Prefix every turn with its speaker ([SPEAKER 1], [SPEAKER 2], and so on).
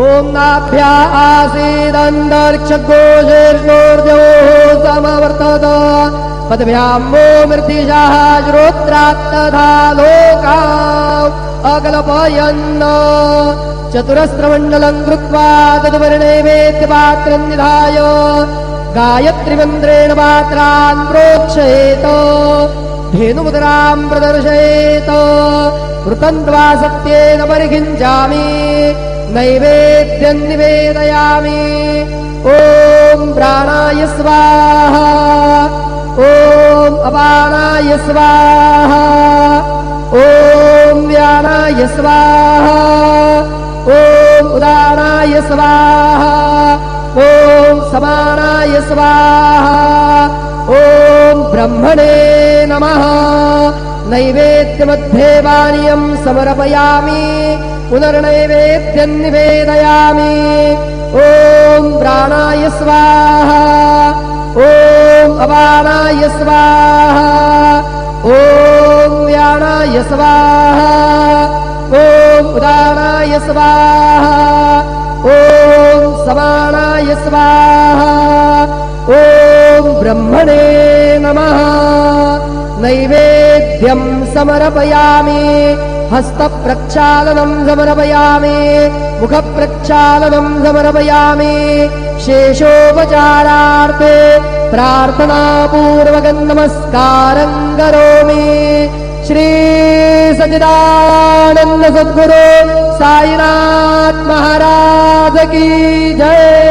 [SPEAKER 1] ओम नाभ्या आसीदन्तरिक्षघोषेर्नोर्जयोः समवर्तत पदभ्यां वो मृत्युजाः श्रोत्रात्तथा लोकाः अकल्पयन् चतुरस्रमण्डलं कृत्वा तद्वर्णैवेद्यपात्रं निधाय गायत्रीमन्त्रेण पात्रान् प्रोक्षयेत धेनुमुद्रां प्रदर्शयेत वृतन्त्वा सत्येन परिखिञ्चामि नैवेद्यं निवेदयामि ॐ प्राणाय स्वाहा ॐ अपानाय स्वाहा ॐ व्यानाय स्वाहा ॐ उदानाय स्वाहा ॐ समानाय स्वाहा ॐ ब्रह्मणे नमः नैवेद्यमध्ये पानीयं समर्पयामि पुनर्नैवेद्यं निवेदयामि ॐ प्राणाय स्वाहा ॐ अपानाय स्वाहा ॐ व्यानाय स्वाहा ॐ उदानाय स्वाहा ॐ समानाय स्वाहा ॐ ब्रह्मणे नमः नैवेद्यं समर्पयामि हस्तप्रक्षालनं समर्पयामि मुखप्रक्षालनं समर्पयामि शेषोपचारार्थे प्रार्थनापूर्वकं नमस्कारं करोमि श्री सच्चिदानंद सद्गुरु साईनाथ महाराज की जय।